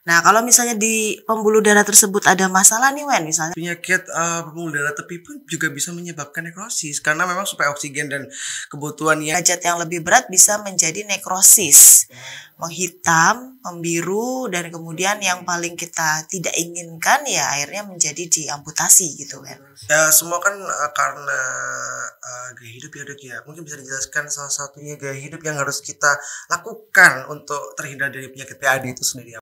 Nah, kalau misalnya di pembuluh darah tersebut ada masalah nih, Wen, misalnya Penyakit pembuluh darah tepi pun juga bisa menyebabkan nekrosis karena memang supaya oksigen dan kebutuhan yang derajat yang lebih berat bisa menjadi nekrosis, menghitam, membiru, dan kemudian yang paling kita tidak inginkan ya akhirnya menjadi diamputasi gitu, Wen. ya semua kan karena gaya hidup ya dok ya. Mungkin bisa dijelaskan salah satunya gaya hidup yang harus kita lakukan untuk terhindar dari penyakit PAD itu sendiri.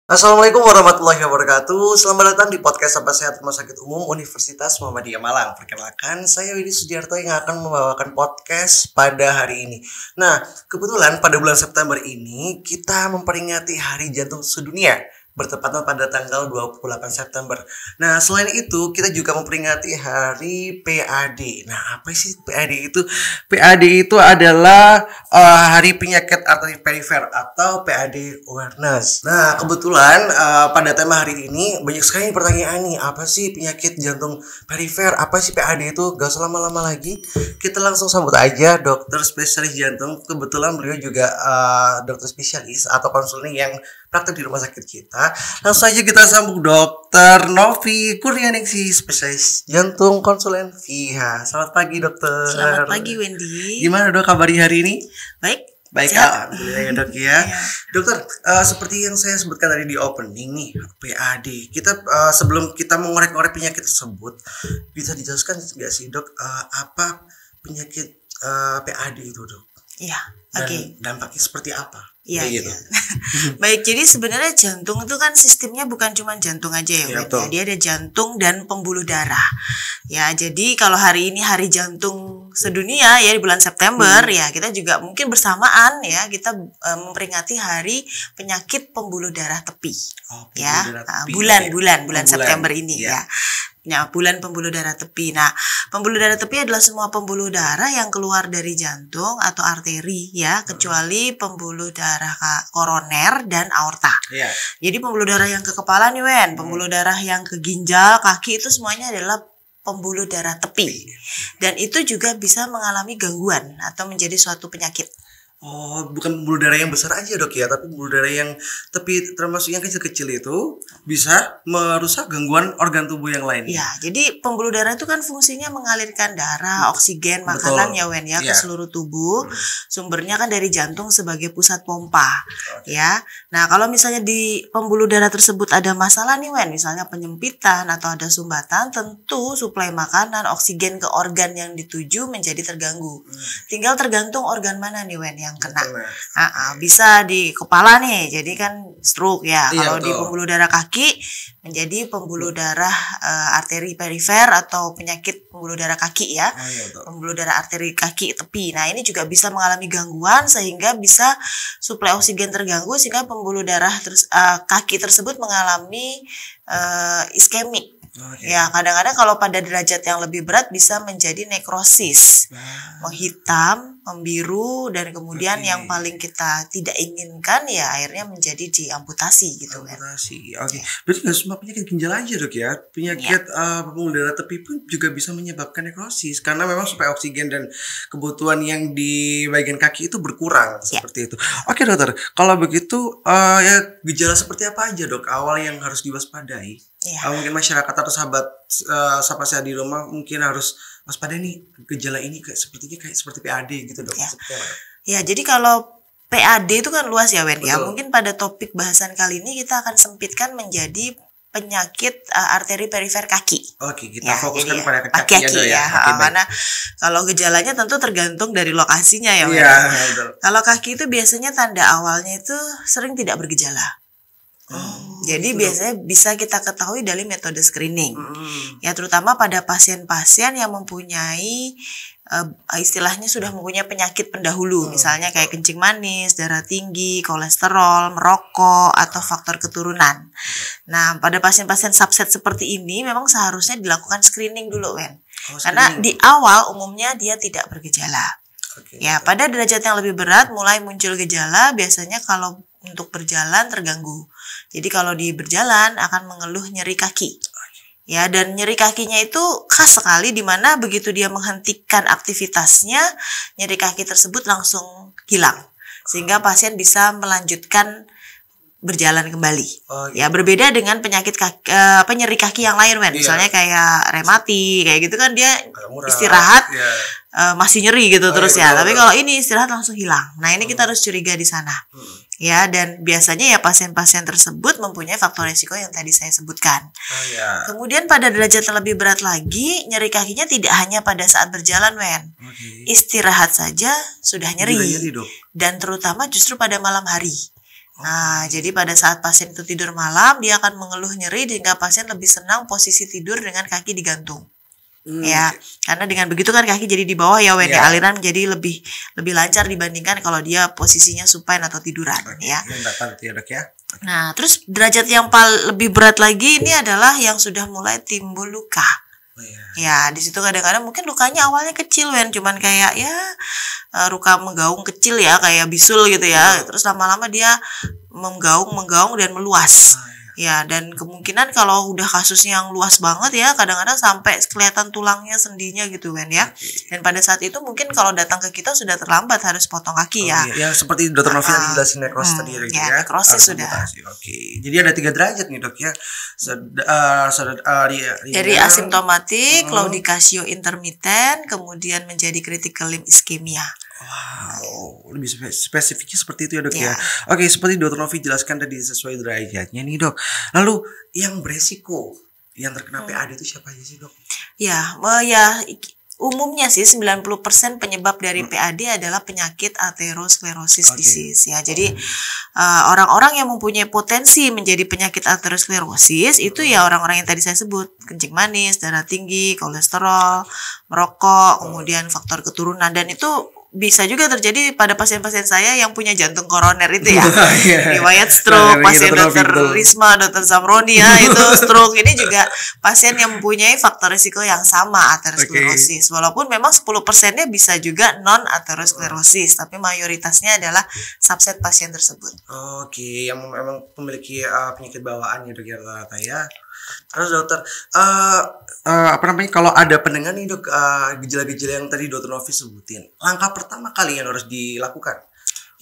Assalamualaikum warahmatullahi wabarakatuh. Selamat datang di podcast Sahabat Sehat Rumah Sakit Umum Universitas Muhammadiyah Malang. Perkenalkan, saya Widi Sudiarto yang akan membawakan podcast pada hari ini. Nah, kebetulan pada bulan September ini kita memperingati Hari Jantung Sedunia, bertepatan pada tanggal 28 September. Nah, selain itu kita juga memperingati Hari PAD. Nah, apa sih PAD itu? PAD itu adalah Hari Penyakit Arteri Perifer atau PAD Awareness. Nah, kebetulan pada tema hari ini banyak sekali pertanyaan nih, apa sih penyakit jantung perifer? Apa sih PAD itu? Gak usah lama-lama lagi, kita langsung sambut aja dokter spesialis jantung. Kebetulan beliau juga dokter spesialis atau konsultan yang praktek di rumah sakit kita. Langsung aja kita sambung Dokter Novi Kurnianingsih, spesialis jantung konsulen VIHA. Selamat pagi dokter. Selamat pagi, Wendy. Gimana dok kabarnya hari ini? Baik. Baik, Sehat. alhamdulillah ya dok ya. Dokter, seperti yang saya sebutkan tadi di opening nih, PAD. Kita sebelum kita mengorek-ngorek penyakit tersebut, bisa dijelaskan nggak sih dok, apa penyakit PAD itu dok? Iya, Dan oke. dampaknya seperti apa? Iya, Kayak iya. gitu. Baik, jadi sebenarnya jantung itu kan sistemnya bukan cuma jantung aja ya, Iya, Wen. betul. Ya, dia ada jantung dan pembuluh darah. Ya, jadi kalau hari ini Hari Jantung Sedunia ya di bulan September ya kita juga mungkin bersamaan ya kita memperingati Hari Penyakit Pembuluh Darah Tepi. Oh, Ya, pembuluh darah tepi, bulan oke. bulan Oh, bulan. September ini Iya. ya. Ya, bulan pembuluh darah tepi. Nah, pembuluh darah tepi adalah semua pembuluh darah yang keluar dari jantung atau arteri ya, kecuali pembuluh darah koroner dan aorta. Iya. Jadi pembuluh darah yang ke kepala nih, Wen, pembuluh darah yang ke ginjal, kaki itu semuanya adalah pembuluh darah tepi. Dan itu juga bisa mengalami gangguan atau menjadi suatu penyakit. Oh, bukan pembuluh darah yang besar aja dok ya, tapi pembuluh darah yang tepi, termasuk yang kecil-kecil itu bisa merusak gangguan organ tubuh yang lain. Ya, jadi pembuluh darah itu kan fungsinya mengalirkan darah, oksigen, Betul. makanan ya, Wen ya, ke Iya. seluruh tubuh. Sumbernya kan dari jantung sebagai pusat pompa. Oke. Ya. Nah, kalau misalnya di pembuluh darah tersebut ada masalah nih, Wen, misalnya penyempitan atau ada sumbatan, tentu suplai makanan, oksigen ke organ yang dituju menjadi terganggu. Tinggal tergantung organ mana nih, Wen, yang kena. Bisa di kepala nih, jadi kan stroke ya. Iya, Kalau di betul. pembuluh darah kaki menjadi pembuluh darah arteri perifer atau penyakit pembuluh darah kaki ya. Oh, iya, betul. Pembuluh darah arteri kaki tepi. Nah, ini juga bisa mengalami gangguan sehingga bisa suplai oksigen terganggu sehingga pembuluh darah kaki tersebut mengalami iskemik. Oke. Ya, kadang-kadang kalau pada derajat yang lebih berat bisa menjadi nekrosis, menghitam, membiru, dan kemudian Oke. yang paling kita tidak inginkan ya akhirnya menjadi diamputasi gitu kan. Amputasi. Oke. Berarti nggak semua penyakit ginjal aja dok ya. Penyakit pembuluh darah tepi pun juga bisa menyebabkan nekrosis karena memang supaya oksigen dan kebutuhan yang di bagian kaki itu berkurang seperti itu. Oke dokter, kalau begitu ya gejala seperti apa aja dok awal yang harus diwaspadai? Ya. Mungkin masyarakat atau sahabat saya di rumah mungkin harus waspada nih gejala ini seperti PAD gitu dok. Ya. Seperti apa, Dok? Ya, jadi kalau PAD itu kan luas ya, Wen ya. Betul. Mungkin pada topik bahasan kali ini kita akan sempitkan menjadi penyakit arteri perifer kaki. Oke, kita Ya, fokuskan jadi pada kaki kaki aja ya. Oke, baik. Karena kalau gejalanya tentu tergantung dari lokasinya ya, Wen. Iya, betul. Kalau kaki itu biasanya tanda awalnya itu sering tidak bergejala. Jadi gitu, biasanya bisa kita ketahui dari metode screening. Hmm. Ya, terutama pada pasien-pasien yang mempunyai istilahnya sudah mempunyai penyakit pendahulu, misalnya kayak kencing manis, darah tinggi, kolesterol, merokok, atau faktor keturunan. Nah, pada pasien-pasien subset seperti ini memang seharusnya dilakukan screening dulu, Wen. Karena screening. di awal umumnya dia tidak bergejala. Oke. Ya, pada derajat yang lebih berat mulai muncul gejala biasanya kalau untuk berjalan terganggu. Jadi kalau di berjalan akan mengeluh nyeri kaki. Ya, dan nyeri kakinya itu khas sekali di mana begitu dia menghentikan aktivitasnya, nyeri kaki tersebut langsung hilang. Sehingga pasien bisa melanjutkan berjalan kembali. Ya, berbeda dengan penyakit kaki, nyeri kaki yang lain, misalnya kayak rematik, kayak gitu kan dia istirahat masih nyeri gitu terus ya. Tapi kalau ini istirahat langsung hilang. Nah, ini kita harus curiga di sana. Ya, dan biasanya ya pasien-pasien tersebut mempunyai faktor resiko yang tadi saya sebutkan. Kemudian pada derajat yang lebih berat lagi, nyeri kakinya tidak hanya pada saat berjalan, Istirahat saja sudah nyeri. Dan terutama justru pada malam hari. Nah, jadi pada saat pasien itu tidur malam, dia akan mengeluh nyeri sehingga pasien lebih senang posisi tidur dengan kaki digantung. Ya, karena dengan begitu kan kaki jadi di bawah ya, aliran menjadi lebih lancar dibandingkan kalau dia posisinya supine atau tiduran, ya. Nah, terus derajat yang lebih berat lagi ini adalah yang sudah mulai timbul luka. Ya, di situ kadang-kadang mungkin lukanya awalnya kecil, cuman kayak luka menggaung kecil ya, kayak bisul gitu ya. Terus lama-lama dia menggaung dan meluas. Ya, dan kemungkinan kalau udah kasusnya yang luas banget ya, kadang-kadang sampai kelihatan tulangnya, sendinya gitu ya. Dan pada saat itu mungkin kalau datang ke kita sudah terlambat, harus potong kaki ya. Ya, seperti Dr. Novi tadi jelasin nekrosis tadi gitu ya. Nekrosis sudah. Jadi ada 3 derajat nih, Dok ya. Dari asimptomatik, claudicatio intermittent, kemudian menjadi critical limb ischemia. Wow, lebih spesifiknya seperti itu ya, Dok ya. Oke, seperti Dr. Novi jelaskan tadi sesuai derajatnya nih, Dok. Lalu yang beresiko yang terkena PAD itu siapa aja sih, Dok? Ya, umumnya sih 90% penyebab dari PAD adalah penyakit atherosclerosis disease ya. Jadi orang-orang yang mempunyai potensi menjadi penyakit atherosclerosis itu ya orang-orang yang tadi saya sebut, kencing manis, darah tinggi, kolesterol, merokok, kemudian faktor keturunan, dan itu bisa juga terjadi pada pasien-pasien saya yang punya jantung koroner itu ya. Riwayat stroke, pasien Dr. Risma, Dr. Zamroni ya, itu stroke. Ini juga pasien yang mempunyai faktor risiko yang sama atherosclerosis. Walaupun memang 10%-nya bisa juga non atherosclerosis, tapi mayoritasnya adalah subset pasien tersebut. Yang memang memiliki penyakit bawaan ya, Dok, rata-rata ya. Terus dokter, kalau ada pendengar nih, Dok, gejala-gejala yang tadi Dr. Novi sebutin, langkah pertama kali yang harus dilakukan?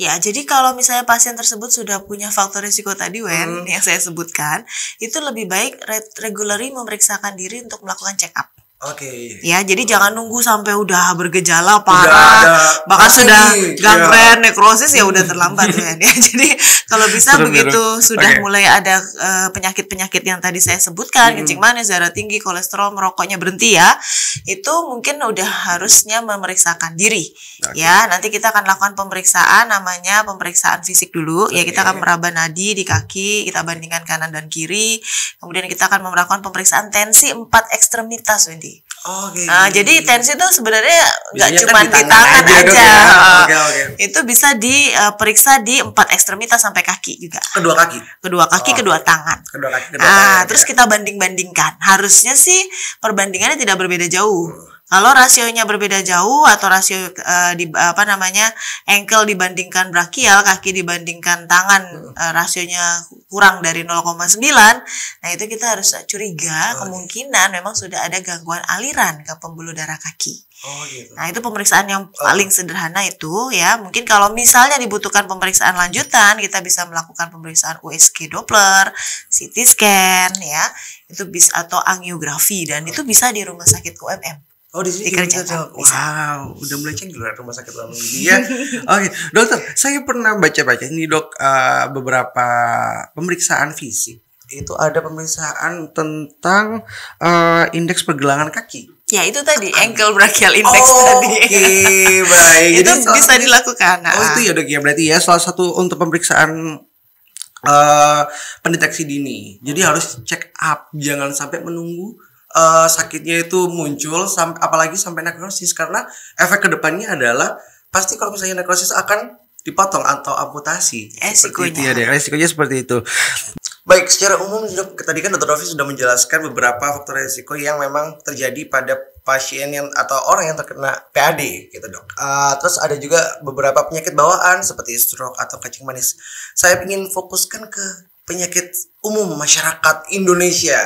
Ya, jadi kalau misalnya pasien tersebut sudah punya faktor risiko tadi, yang saya sebutkan, itu lebih baik regularly memeriksakan diri untuk melakukan check up. Ya, jadi jangan nunggu sampai udah bergejala parah, bahkan sudah gangren, nekrosis ya udah terlambat ya. Jadi kalau bisa begitu sudah mulai ada penyakit-penyakit yang tadi saya sebutkan, kencing manis, darah tinggi, kolesterol, merokoknya berhenti ya, itu mungkin udah harusnya memeriksakan diri. Ya, nanti kita akan lakukan pemeriksaan, namanya pemeriksaan fisik dulu. Ya, kita akan meraba nadi di kaki, kita bandingkan kanan dan kiri. Kemudian kita akan melakukan pemeriksaan tensi 4 ekstremitas, Wendy. Nah, jadi tensi itu sebenarnya nggak cuma di tangan aja. Itu bisa diperiksa di 4 ekstremitas sampai kaki juga. Kedua kaki, kedua tangan. Terus kita banding-bandingkan. Harusnya sih perbandingannya tidak berbeda jauh. Kalau rasionya berbeda jauh atau rasio ankle dibandingkan brachial, kaki dibandingkan tangan, rasionya kurang dari 0,9, nah itu kita harus curiga kemungkinan memang sudah ada gangguan aliran ke pembuluh darah kaki. Nah, itu pemeriksaan yang paling sederhana itu ya. Mungkin kalau misalnya dibutuhkan pemeriksaan lanjutan, kita bisa melakukan pemeriksaan USG Doppler, CT scan ya. Itu bisa, atau angiografi, dan itu bisa di rumah sakit UMM. Di sini dikerjakan. Wow, udah mulai canggih rumah sakit lama ini ya. Dokter, saya pernah baca-baca ini, Dok, beberapa pemeriksaan fisik. Itu ada pemeriksaan tentang indeks pergelangan kaki. Ya, itu tadi ankle brachial index tadi. Baik. Itu bisa dilakukan. Itu ya, Dok, ya. Berarti ya salah satu untuk pemeriksaan pendeteksi dini. Jadi harus check up, jangan sampai menunggu sakitnya itu muncul apalagi sampai nekrosis, karena efek kedepannya adalah pasti kalau misalnya nekrosis akan dipotong atau amputasi. Resikonya seperti itu. Baik, secara umum tadi kan Dr. Novi sudah menjelaskan beberapa faktor risiko yang memang terjadi pada pasien yang atau orang yang terkena PAD gitu, Dok. Terus ada juga beberapa penyakit bawaan seperti stroke atau kencing manis. Saya ingin fokuskan ke penyakit umum masyarakat Indonesia.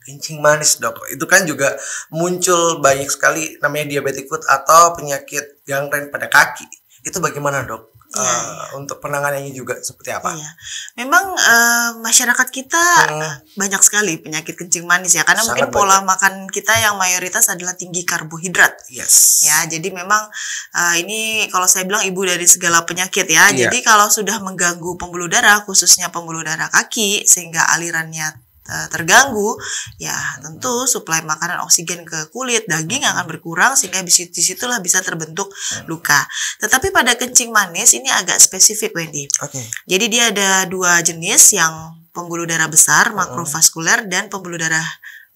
kencing manis dok, itu kan juga muncul banyak sekali namanya diabetic foot atau penyakit gangren pada kaki. Itu bagaimana dok? Untuk penanganannya juga seperti apa? Iya, memang masyarakat kita banyak sekali penyakit kencing manis ya, karena Sangat mungkin pola makan kita yang mayoritas adalah tinggi karbohidrat. Yes. Ya, jadi memang ini kalau saya bilang ibu dari segala penyakit ya. Iya. Jadi kalau sudah mengganggu pembuluh darah, khususnya pembuluh darah kaki, sehingga alirannya terganggu, ya tentu suplai makanan oksigen ke kulit, daging akan berkurang sehingga disitulah bisa terbentuk luka. Tetapi pada kencing manis ini agak spesifik, Wendy. Oke. Jadi dia ada dua jenis, yang pembuluh darah besar makrovaskuler dan pembuluh darah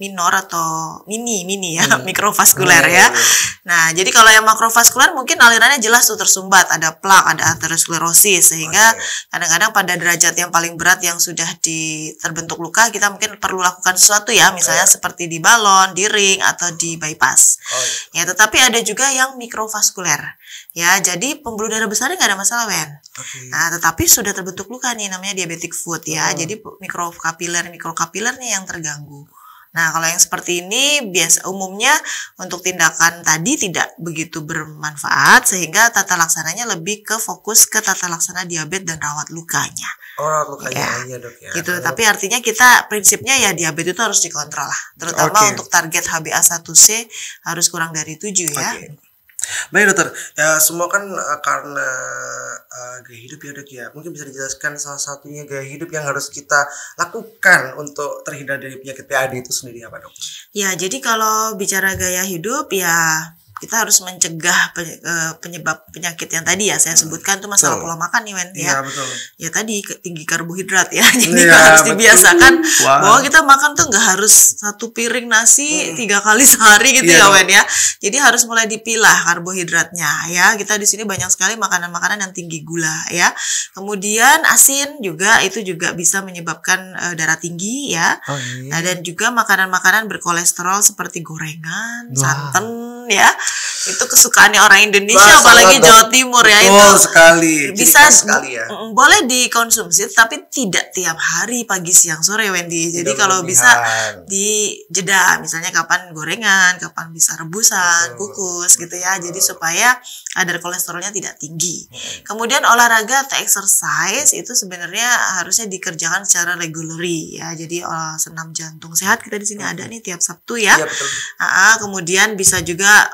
minor atau mini ya, mikrovaskuler ya. Nah, jadi kalau yang makrovaskuler mungkin alirannya jelas tuh tersumbat, ada plak, ada aterosklerosis, sehingga kadang-kadang pada derajat yang paling berat yang sudah terbentuk luka, kita mungkin perlu lakukan sesuatu ya, misalnya seperti di balon, di ring, atau di bypass. Ya, tetapi ada juga yang mikrovaskuler. Ya, jadi pembuluh darah besarnya nggak ada masalah, Wen. Nah, tetapi sudah terbentuk luka nih, namanya diabetic foot ya. Jadi mikrokapiler nih yang terganggu. Nah, kalau yang seperti ini biasa umumnya untuk tindakan tadi tidak begitu bermanfaat, sehingga tata laksananya lebih ke fokus ke tata laksana diabetes dan rawat lukanya. Rawat lukanya ya, dok ya. Gitu. Tapi artinya kita prinsipnya ya diabetes itu harus dikontrol lah, terutama untuk target HbA1c harus kurang dari 7 ya. Baik dokter, ya semua kan karena gaya hidup ya dok ya. Mungkin bisa dijelaskan salah satunya gaya hidup yang harus kita lakukan untuk terhindar dari penyakit PAD itu sendiri apa dok? Ya, jadi kalau bicara gaya hidup ya kita harus mencegah penyebab penyakit yang tadi ya saya sebutkan, tuh masalah pola makan nih, Wen ya. Betul. Ya tadi tinggi karbohidrat ya. Jadi harus dibiasakan bahwa kita makan tuh nggak harus satu piring nasi 3 kali sehari gitu ya, Wen ya. Jadi harus mulai dipilah karbohidratnya ya. Kita di sini banyak sekali makanan-makanan yang tinggi gula ya. Kemudian asin juga, itu juga bisa menyebabkan darah tinggi ya. Nah, dan juga makanan-makanan berkolesterol seperti gorengan, santan ya. Itu kesukaannya orang Indonesia, apalagi Jawa Timur ya. Itu sekali. Bisa sekali ya. Boleh dikonsumsi tapi tidak tiap hari pagi siang sore, Wendy. Jadi kalau bisa di jeda, misalnya kapan gorengan, kapan bisa rebusan, kukus gitu ya. Jadi supaya kadar kolesterolnya tidak tinggi. Kemudian olahraga atau exercise itu sebenarnya harusnya dikerjakan secara regularly ya. Jadi senam jantung sehat kita di sini ada nih tiap Sabtu ya. Kemudian bisa juga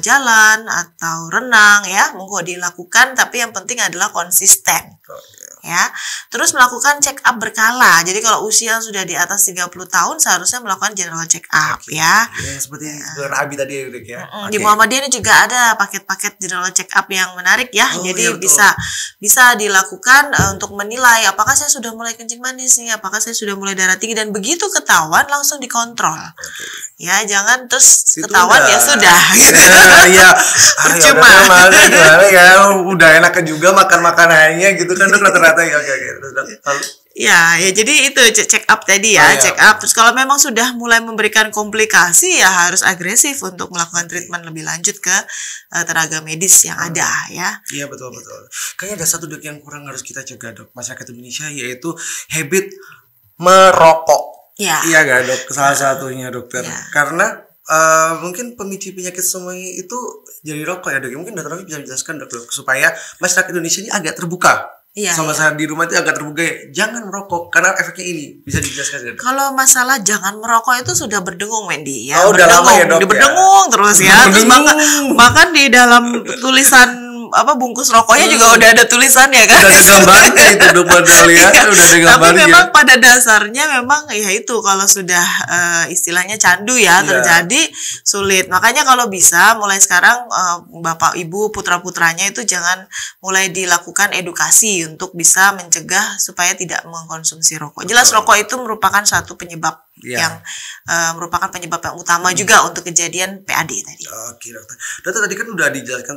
jalan atau renang ya, monggo dilakukan, tapi yang penting adalah konsisten. Ya, terus melakukan check up berkala. Jadi kalau usia sudah di atas 30 tahun seharusnya melakukan general check up ya. Seperti dengan Abi tadi ya. Di Muhammadiyah ini juga ada paket-paket general check up yang menarik ya. Jadi bisa dilakukan untuk menilai apakah saya sudah mulai kencing manis nih, apakah saya sudah mulai darah tinggi, dan begitu ketahuan langsung dikontrol. Ya, jangan terus ketahuan ya sudah gitu. Iya. Cuma gimana ya, udah enakan juga makan makanannya gitu kan dok, rata-rata ya. Ya, jadi itu check up tadi ya, check up. Terus kalau memang sudah mulai memberikan komplikasi ya harus agresif untuk melakukan treatment lebih lanjut ke tenaga medis yang ada ya. Iya, betul. Kayaknya ada satu dok yang kurang harus kita jaga dok, masyarakat Indonesia, yaitu habit merokok. Iya gak dok, salah satunya dokter. Karena mungkin pemicu penyakit semuanya itu jadi rokok ya dok. Mungkin dokter bisa menjelaskan dok, supaya masyarakat Indonesia ini agak terbuka. Sama saya di rumah itu agak terbuka ya. Jangan merokok karena efeknya ini, bisa dijelaskan dok. Kalau masalah jangan merokok itu sudah berdengung, Wendy ya. Udah lama ya dok. Berdengung terus ya. Terus bahkan di dalam tulisan bungkus rokoknya juga udah ada tulisannya kan. Udah ada gambarnya itu dok, padahal ya. Udah ada gambarnya. Tapi memang pada dasarnya memang ya itu kalau sudah istilahnya candu ya terjadi sulit. Makanya kalau bisa mulai sekarang bapak ibu putra-putranya itu jangan mulai dilakukan edukasi untuk bisa mencegah supaya tidak mengkonsumsi rokok. Jelas rokok itu merupakan satu penyebab yang merupakan penyebab yang utama juga untuk kejadian PAD tadi. Oke dokter. Dokter tadi kan udah dijelaskan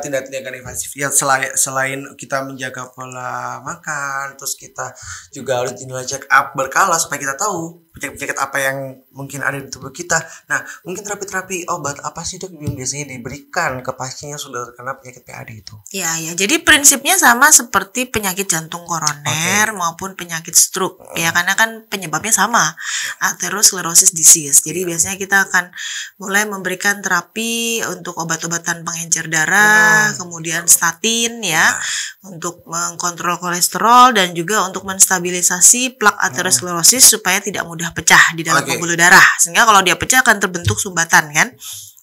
tindak-tindakan invasif ya, selain kita menjaga pola makan, terus kita juga harus general check up berkala supaya kita tahu penyakit apa yang mungkin ada di tubuh kita. Nah, mungkin terapi-terapi obat apa sih dok yang biasanya diberikan ke pasien yang sudah terkena penyakit PAD itu? Ya, jadi prinsipnya sama seperti penyakit jantung koroner maupun penyakit stroke ya, karena kan penyebabnya sama. atherosclerosis disease. Jadi biasanya kita akan mulai memberikan terapi untuk obat-obatan pengencer darah, kemudian statin ya, untuk mengkontrol kolesterol dan juga untuk menstabilisasi plak atherosclerosis supaya tidak mudah pecah di dalam pembuluh darah. Sehingga kalau dia pecah akan terbentuk sumbatan kan.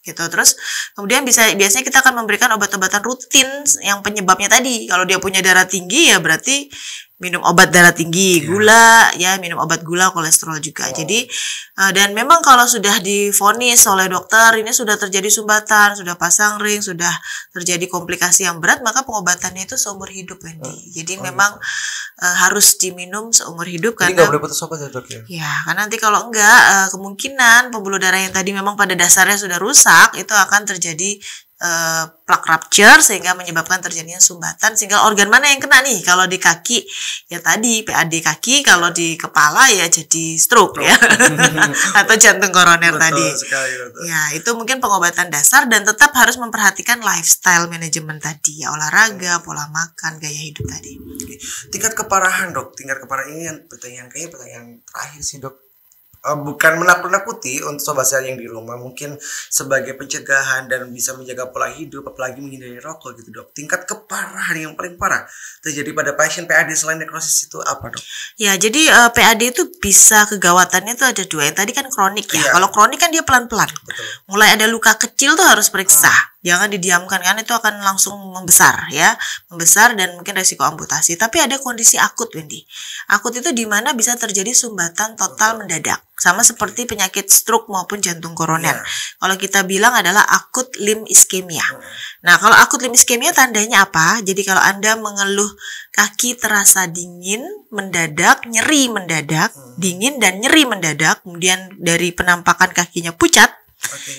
Gitu. Terus kemudian biasanya kita akan memberikan obat-obatan rutin yang penyebabnya tadi. Kalau dia punya darah tinggi ya berarti minum obat darah tinggi, gula ya, minum obat gula, kolesterol juga. Jadi dan memang kalau sudah divonis oleh dokter ini sudah terjadi sumbatan, sudah pasang ring, sudah terjadi komplikasi yang berat, maka pengobatannya itu seumur hidup, Wendy. Jadi memang harus diminum seumur hidup. Jadi karena nggak boleh putus obat ya, Dok ya? Ya, karena nanti kalau enggak kemungkinan pembuluh darah yang tadi memang pada dasarnya sudah rusak itu akan terjadi plaque rupture sehingga menyebabkan terjadinya sumbatan. Sehingga organ mana yang kena nih? Kalau di kaki ya tadi PAD kaki, kalau di kepala ya jadi stroke ya atau jantung koroner tadi. Sekali. Ya, itu mungkin pengobatan dasar dan tetap harus memperhatikan lifestyle management tadi ya, olahraga, pola makan, gaya hidup tadi. Tingkat keparahan, Dok. Tingkat keparahan ini pertanyaan terakhir sih, Dok. Bukan menakut-nakuti untuk sobat sehat yang di rumah, mungkin sebagai pencegahan dan bisa menjaga pola hidup, apalagi menghindari rokok gitu, Dok. Tingkat keparahan yang paling parah terjadi pada pasien PAD selain nekrosis itu apa, Dok? Ya, jadi PAD itu bisa kegawatannya itu ada dua. Yang tadi kan kronik ya. Kalau kronik kan dia pelan-pelan. Mulai ada luka kecil tuh harus periksa. Jangan didiamkan kan, itu akan langsung membesar ya, membesar dan mungkin resiko amputasi. Tapi ada kondisi akut, Wendy. Akut itu di mana bisa terjadi sumbatan total mendadak, sama seperti penyakit stroke maupun jantung koroner. Kalau kita bilang adalah akut limb ischemia. Nah, kalau akut limb ischemia tandanya apa? Jadi kalau Anda mengeluh kaki terasa dingin mendadak, nyeri mendadak, dingin dan nyeri mendadak, kemudian dari penampakan kakinya pucat,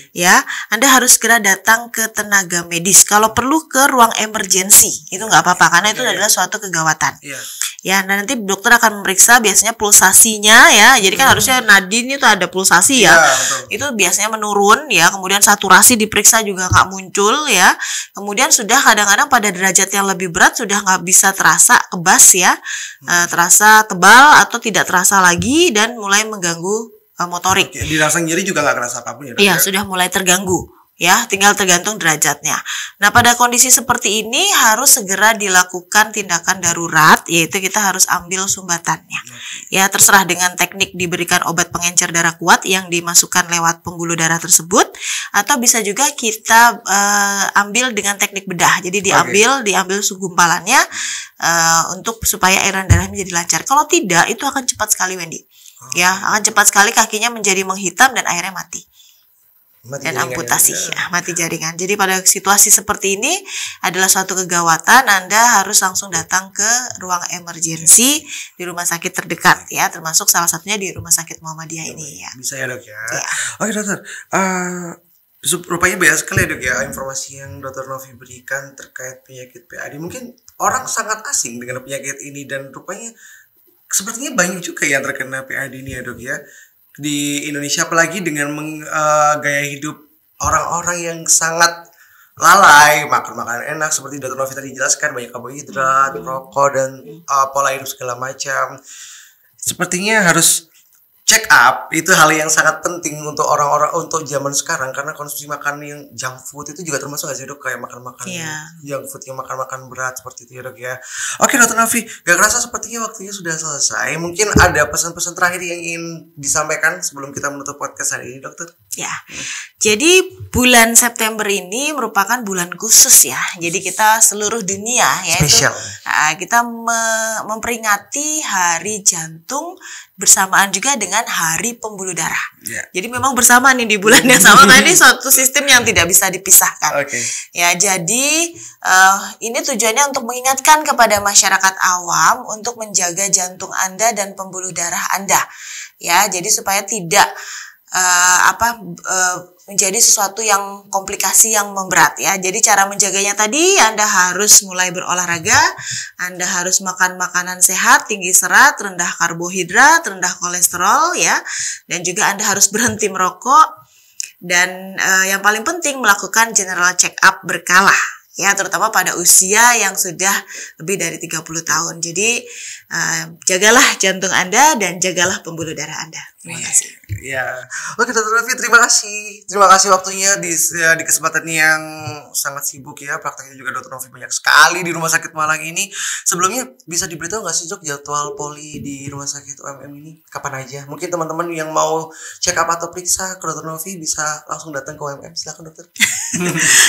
ya, Anda harus segera datang ke tenaga medis. Kalau perlu ke ruang emergency, itu nggak apa-apa karena itu adalah suatu kegawatan. Ya, dan nanti dokter akan memeriksa biasanya pulsasinya ya. Jadi kan harusnya nadinya itu ada pulsasi ya. Itu biasanya menurun ya. Kemudian saturasi diperiksa juga nggak muncul ya. Kemudian sudah kadang-kadang pada derajat yang lebih berat sudah nggak bisa terasa kebas ya, terasa tebal atau tidak terasa lagi dan mulai mengganggu motorik. Dirasa nyeri juga nggak kerasa apapun ya, Dok? Iya, sudah mulai terganggu. Ya, tinggal tergantung derajatnya. Nah, pada kondisi seperti ini harus segera dilakukan tindakan darurat, yaitu kita harus ambil sumbatannya. Ya, terserah dengan teknik diberikan obat pengencer darah kuat yang dimasukkan lewat pembuluh darah tersebut, atau bisa juga kita ambil dengan teknik bedah. Jadi diambil segumpalannya untuk supaya aliran darahnya menjadi lancar. Kalau tidak, itu akan cepat sekali, Wendy. Ya, akan cepat sekali kakinya menjadi menghitam dan akhirnya mati. Dan amputasi, mati jaringan. Jadi pada situasi seperti ini adalah suatu kegawatan, Anda harus langsung datang ke ruang emergensi di rumah sakit terdekat ya, termasuk salah satunya di Rumah Sakit Muhammadiyah ini ya. Bisa ya, Dok ya. Oke, Dokter. Rupanya banyak sekali ya, Dok ya, informasi yang Dr. Novi berikan terkait penyakit PAD. Mungkin orang sangat asing dengan penyakit ini dan rupanya sepertinya banyak juga yang terkena PAD ini ya, Dok ya, di Indonesia, apalagi dengan gaya hidup orang-orang yang sangat lalai, makan makanan enak seperti Dr. Novi tadi jelaskan, banyak karbohidrat, rokok dan pola hidup segala macam. Sepertinya harus check up, itu hal yang sangat penting untuk orang-orang untuk zaman sekarang, karena konsumsi makanan yang junk food itu juga termasuk gak sih, Dok, kayak makan-makan junk food yang makan-makan berat seperti itu ya, Dok ya. Oke, Dr. Novi, gak kerasa sepertinya waktunya sudah selesai. Mungkin ada pesan-pesan terakhir yang ingin disampaikan sebelum kita menutup podcast hari ini, Dokter? Ya, jadi bulan September ini merupakan bulan khusus ya. Jadi kita seluruh dunia yaitu kita memperingati Hari Jantung bersamaan juga dengan Hari Pembuluh Darah. Jadi memang bersama nih di bulan yang sama, karena ini suatu sistem yang tidak bisa dipisahkan. Ya, jadi ini tujuannya untuk mengingatkan kepada masyarakat awam untuk menjaga jantung Anda dan pembuluh darah Anda. Ya, jadi supaya tidak menjadi sesuatu yang komplikasi yang memberat ya. Jadi cara menjaganya tadi, Anda harus mulai berolahraga, Anda harus makan makanan sehat, tinggi serat, rendah karbohidrat, rendah kolesterol ya, dan juga Anda harus berhenti merokok, dan yang paling penting melakukan general check up berkala ya, terutama pada usia yang sudah lebih dari 30 tahun. Jadi jagalah jantung Anda dan jagalah pembuluh darah Anda. Terima kasih. Ya, oke Dokter Novi, terima kasih. Terima kasih waktunya di kesempatan yang sangat sibuk ya. Prakteknya juga Dokter Novi banyak sekali di Rumah Sakit Malang ini. Sebelumnya bisa diberitahu nggak sih Dok jadwal poli di Rumah Sakit UMM ini kapan aja? Mungkin teman-teman yang mau check up atau periksa ke Dokter Novi bisa langsung datang ke UMM. Silakan Dokter.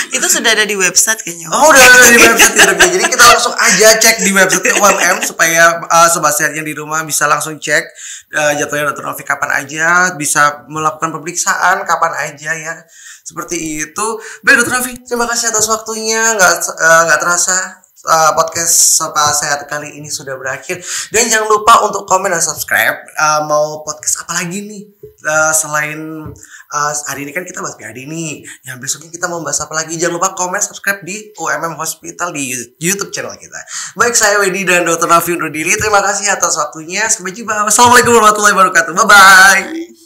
Itu sudah ada di website kayaknya. Oh, udah ada di website ya, Dok. Jadi kita langsung aja cek di website UMM supaya sobat sehat yang di rumah bisa langsung cek jadwalnya Dokter Novi kapan aja, bisa melakukan pemeriksaan kapan aja ya. Seperti itu. Baik Dokter Novi, terima kasih atas waktunya. Nggak terasa podcast Sapa Sehat kali ini sudah berakhir. Dan jangan lupa untuk komen dan subscribe. Mau podcast apa lagi nih? Selain hari ini kan kita bahas PAD nih. Yang besoknya kita mau bahas apa lagi? Jangan lupa komen, subscribe di UMM Hospital di YouTube channel kita. Baik, saya Wedi dan Dokter Novi undur diri. Terima kasih atas waktunya. Sampai jumpa. Wassalamualaikum warahmatullahi wabarakatuh. Bye bye.